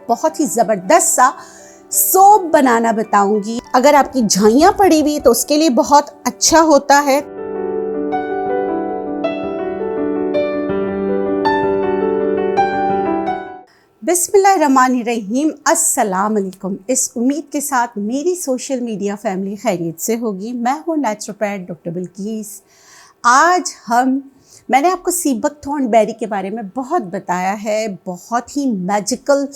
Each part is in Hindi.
बहुत ही ज़बरदस्त सा सोप बनाना बताऊंगी। अगर आपकी झाइयाँ पड़ी हुई है तो उसके लिए बहुत अच्छा होता है। बिस्मिल्लाहिर्रहमानिर्रहीम, अस्सलाम वालेकुम। इस उम्मीद के साथ मेरी सोशल मीडिया फैमिली खैरियत से होगी। मैं हूँ नेचुरोपैथ डॉक्टर बिल्किस। आज मैंने आपको सी बकथॉर्न बेरी के बारे में बहुत बताया है। बहुत ही मैजिकल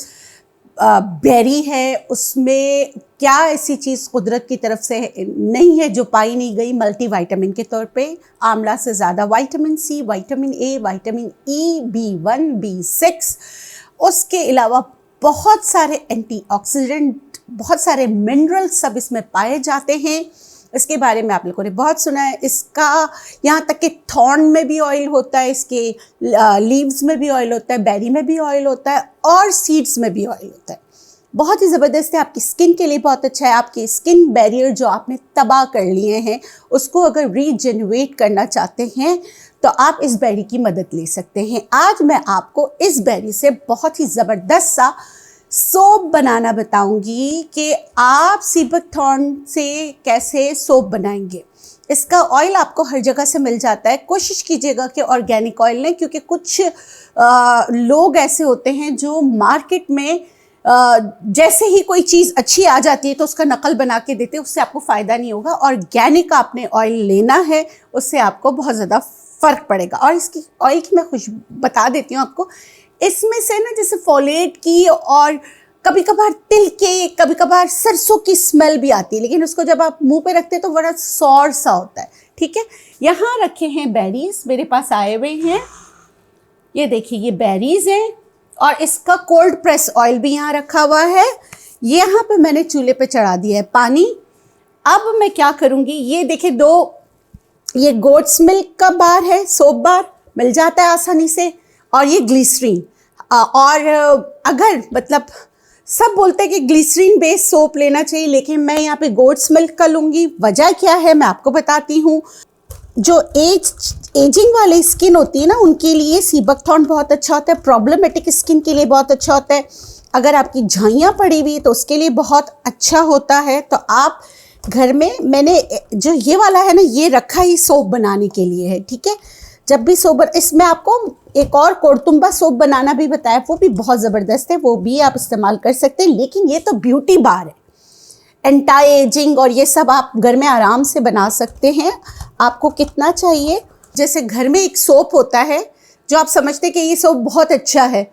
बेरी है। उसमें क्या ऐसी चीज़ कुदरत की तरफ से नहीं है जो पाई नहीं गई। मल्टी विटामिन के तौर पे आंवला से ज़्यादा vitamin C, vitamin A, vitamin E, B1, B6, उसके अलावा बहुत सारे एंटीऑक्सीडेंट, बहुत सारे मिनरल्स सब इसमें पाए जाते हैं। इसके बारे में आप लोगों ने बहुत सुना है। इसका यहाँ तक कि थॉर्न में भी ऑयल होता है, इसके लीव्स में भी ऑयल होता है, बेरी में भी ऑयल होता है और सीड्स में भी ऑयल होता है। बहुत ही ज़बरदस्त है। आपकी स्किन के लिए बहुत अच्छा है। आपकी स्किन बैरियर जो आपने तबाह कर लिए हैं उसको अगर रीजनरेट करना चाहते हैं तो आप इस बेरी की मदद ले सकते हैं। आज मैं आपको इस बेरी से बहुत ही ज़बरदस्त सा सोप बनाना बताऊंगी कि आप सी बकथॉर्न से कैसे सोप बनाएंगे। इसका ऑयल आपको हर जगह से मिल जाता है। कोशिश कीजिएगा कि ऑर्गेनिक ऑयल लें, क्योंकि कुछ लोग ऐसे होते हैं जो मार्केट में जैसे ही कोई चीज़ अच्छी आ जाती है तो उसका नकल बना के देते हैं। उससे आपको फ़ायदा नहीं होगा। ऑर्गेनिक आपने ऑयल लेना है, उससे आपको बहुत ज़्यादा फ़र्क पड़ेगा। और इसकी ऑयल की मैं खुशबू बता देती हूँ आपको। इसमें से ना जैसे फोलेट की और कभी कभार तिल के, कभी कभार सरसों की स्मेल भी आती है, लेकिन उसको जब आप मुंह पे रखते हैं तो बड़ा सॉर सा होता है। ठीक है, यहाँ रखे हैं बेरीज, मेरे पास आए हुए हैं। ये देखिए, ये बेरीज हैं और इसका कोल्ड प्रेस ऑयल भी यहाँ रखा हुआ है। यहाँ पे मैंने चूल्हे पे चढ़ा दिया है पानी। अब मैं क्या करूँगी, ये देखिए ये गोट्स मिल्क का बार है, सोप बार मिल जाता है आसानी से, और ये ग्लिसरीन। और अगर मतलब सब बोलते हैं कि ग्लिसरीन बेस्ड सोप लेना चाहिए, लेकिन मैं यहाँ पे गोट्स मिल्क का लूँगी। वजह क्या है मैं आपको बताती हूँ। जो एजिंग वाले स्किन होती है ना, उनके लिए सी बकथॉर्न बहुत अच्छा होता है। प्रॉब्लमेटिक स्किन के लिए बहुत अच्छा होता है। अगर आपकी झाइयाँ पड़ी हुई है तो उसके लिए बहुत अच्छा होता है। तो आप घर में, मैंने जो ये वाला है ना, ये रखा ही सोप बनाने के लिए है। ठीक है, जब भी सोप, इसमें आपको एक और कोरतुम्बा सोप बनाना भी बताया, वो भी बहुत ज़बरदस्त है, वो भी आप इस्तेमाल कर सकते हैं। लेकिन ये तो ब्यूटी बार है, एंटी एजिंग और ये सब आप घर में आराम से बना सकते हैं। आपको कितना चाहिए, जैसे घर में एक सोप होता है जो आप समझते हैं कि ये सोप बहुत अच्छा है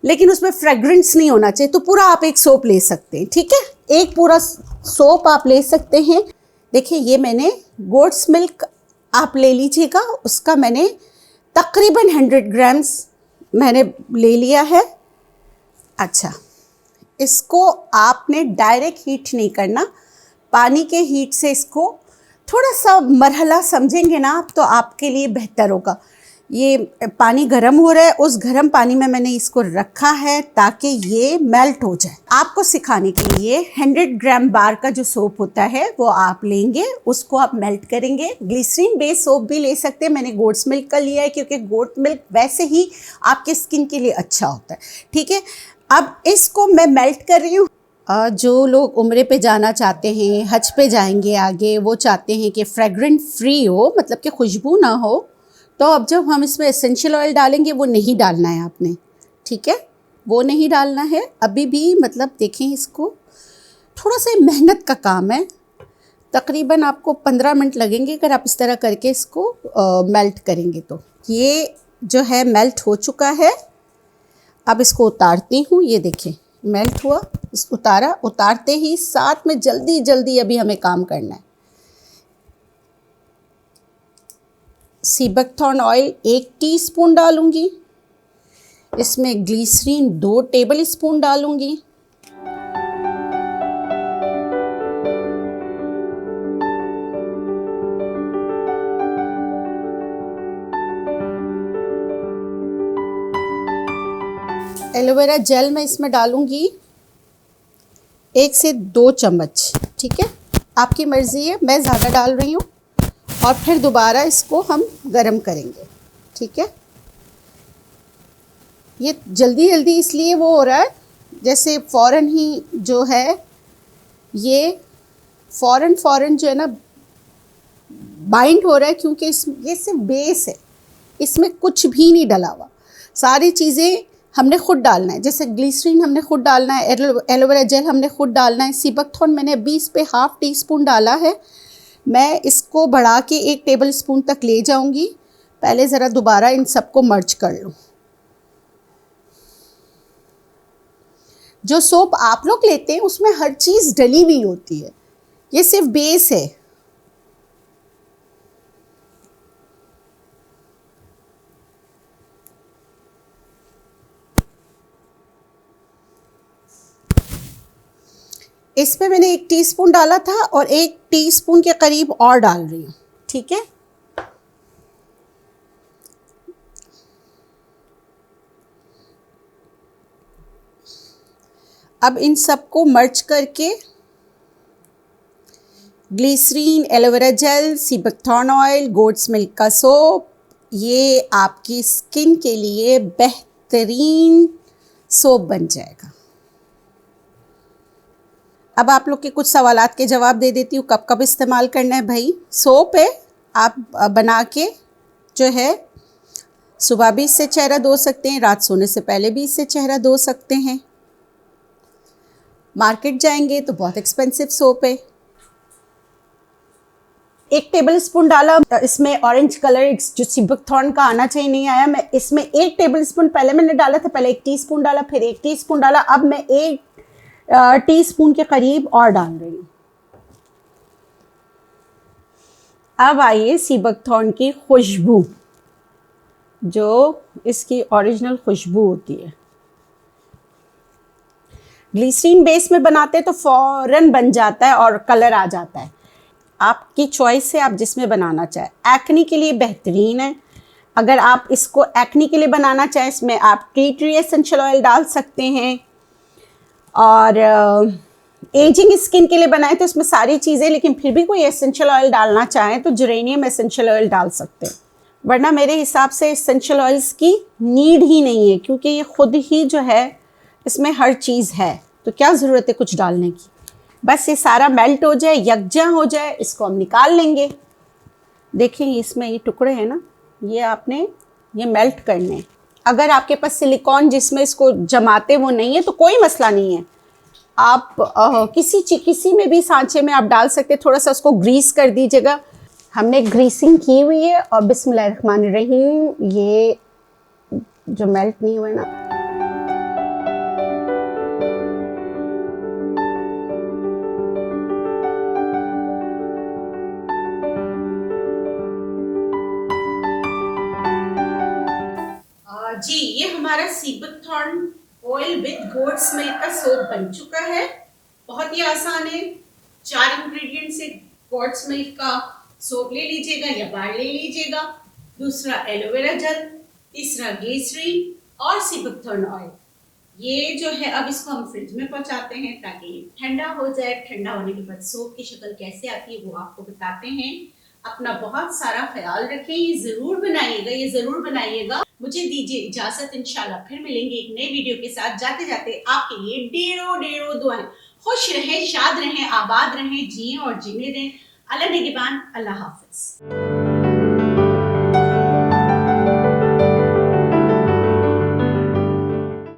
लेकिन उसमें फ्रेग्रेंस नहीं होना चाहिए, तो पूरा आप एक सोप ले सकते हैं। ठीक है, एक पूरा सोप आप ले सकते हैं। देखिए, ये मैंने गोट्स मिल्क आप ले लीजिएगा, उसका मैंने तकरीबन 100 ग्राम्स मैंने ले लिया है। अच्छा, इसको आपने डायरेक्ट हीट नहीं करना, पानी के हीट से इसको थोड़ा सा मरहला समझेंगे ना आप तो आपके लिए बेहतर होगा। ये पानी गर्म हो रहा है, उस गर्म पानी में मैंने इसको रखा है ताकि ये मेल्ट हो जाए। आपको सिखाने के लिए 100 ग्राम बार का जो सोप होता है वो आप लेंगे, उसको आप मेल्ट करेंगे। ग्लिसरीन बेस्ड सोप भी ले सकते हैं, मैंने गोट्स मिल्क का लिया है क्योंकि गोट मिल्क वैसे ही आपके स्किन के लिए अच्छा होता है। ठीक है, अब इसको मैं मेल्ट कर रही हूँ। जो लोग उम्रे पे जाना चाहते हैं, हज पे जाएंगे आगे, वो चाहते हैं कि फ्रेगरेंट फ्री हो, मतलब कि खुशबू ना हो, तो अब जब हम इसमें एसेंशियल ऑयल डालेंगे वो नहीं डालना है आपने। ठीक है, वो नहीं डालना है अभी भी। मतलब देखें, इसको थोड़ा सा मेहनत का काम है। तकरीबन आपको 15 मिनट लगेंगे अगर आप इस तरह करके इसको मेल्ट करेंगे। तो ये जो है मेल्ट हो चुका है। अब इसको उतारती हूँ। ये देखिए, मेल्ट हुआ, इसको उतारा। उतारते ही साथ में जल्दी जल्दी अभी हमें काम करना है। सी बकथॉर्न ऑयल 1 टीस्पून डालूंगी, इसमें ग्लिसरीन 2 टेबल स्पून डालूंगी, एलोवेरा जेल मैं इसमें डालूंगी 1 से 2 चम्मच। ठीक है, आपकी मर्ज़ी है, मैं ज़्यादा डाल रही हूँ। और फिर दोबारा इसको हम गरम करेंगे। ठीक है, ये जल्दी जल्दी इसलिए वो हो रहा है जैसे फ़ौरन ही जो है ये फ़ौरन जो है ना बाइंड हो रहा है, क्योंकि ये सिर्फ बेस है, इसमें कुछ भी नहीं डला हुआ। सारी चीज़ें हमने खुद डालना है, जैसे ग्लिसरीन हमने खुद डालना है, एलोवेरा जेल हमने खुद डालना है। सीबकथॉर्न मैंने 20 पे हाफ़ टी स्पून डाला है। मैं इसको बढ़ा के 1 टेबल स्पून तक ले जाऊंगी। पहले ज़रा दोबारा इन सबको मर्ज कर लूँ। जो सोप आप लोग लेते हैं उसमें हर चीज़ डली हुई होती है, ये सिर्फ बेस है। इसमें मैंने 1 टीस्पून डाला था और 1 टीस्पून के करीब और डाल रही हूँ, ठीक है। अब इन सबको मर्ज करके glycerin, aloe vera gel, sea buckthorn oil, goat's milk का सोप, ये आपकी स्किन के लिए बेहतरीन सोप बन जाएगा। अब आप लोग के कुछ सवालात के जवाब दे देती हूँ। कब कब इस्तेमाल करना है भाई? सोप है, आप बना के जो है सुबह भी इससे चेहरा धो सकते हैं, रात सोने से पहले भी इससे चेहरा धो सकते हैं। मार्केट जाएंगे तो बहुत एक्सपेंसिव सोप है। 1 टेबल स्पून डाला, इसमें ऑरेंज कलर जो सीबकथॉर्न का आना चाहिए नहीं आया। मैं इसमें 1 टेबल स्पून पहले मैंने डाला था, पहले 1 टीस्पून डाला, फिर 1 टीस्पून डाला, अब मैं 1 टीस्पून के करीब और डाल रही हूँ। अब आइए सीबकथॉर्न की खुशबू, जो इसकी ओरिजिनल खुशबू होती है। ग्लिसरीन बेस में बनाते हैं तो फौरन बन जाता है और कलर आ जाता है। आपकी चॉइस है, आप जिसमें बनाना चाहें। एक्नी के लिए बेहतरीन है। अगर आप इसको एक्नी के लिए बनाना चाहें, इसमें आप टी ट्री एसेंशियल ऑयल डाल सकते हैं। और एजिंग स्किन के लिए बनाए तो इसमें सारी चीज़ें, लेकिन फिर भी कोई एसेंशियल ऑयल डालना चाहें तो जेरेनियम एसेंशियल ऑयल डाल सकते हैं। वरना मेरे हिसाब से एसेंशियल ऑयल्स की नीड ही नहीं है, क्योंकि ये खुद ही जो है इसमें हर चीज़ है, तो क्या ज़रूरत है कुछ डालने की। बस ये सारा मेल्ट हो जाए, यकजा हो जाए, इसको हम निकाल लेंगे। देखें इसमें ये टुकड़े हैं ना, ये आपने ये मेल्ट करने हैं। अगर आपके पास सिलिकॉन जिसमें इसको जमाते वो नहीं है तो कोई मसला नहीं है, आप किसी में भी सांचे में आप डाल सकते हैं। थोड़ा सा उसको ग्रीस कर दीजिएगा। हमने ग्रीसिंग की हुई है और बिस्मिल्लाहिर्रहमानिर्रहीम, ये जो मेल्ट नहीं हुए ना, जी ये हमारा sea buckthorn oil with goat's milk का सोप बन चुका है। बहुत ही आसान है। 4 इंग्रेडिएंट से गोट्स मिल्क का सोप ले लीजिएगा या बार ले लीजिएगा, दूसरा एलोवेरा जेल, तीसरा ग्लिसरीन और सीबकथॉर्न ऑयल। ये जो है अब इसको हम फ्रिज में पहुंचाते हैं ताकि ठंडा हो जाए। ठंडा होने के बाद सोप की शक्ल कैसे आती है वो आपको बताते हैं। अपना बहुत सारा ख्याल रखें, ये ज़रूर बनाइएगा, ये ज़रूर बनाइएगा। मुझे दीजिए इजाज़त, इंशाल्लाह फिर मिलेंगे एक नए वीडियो के साथ। जाते जाते आपके लिए ढेरों दुआएं। खुश रहें, शाद रहें, आबाद रहें, जिएं और जीने दें। अल्लाह निगहबान, अल्लाह हाफिज़।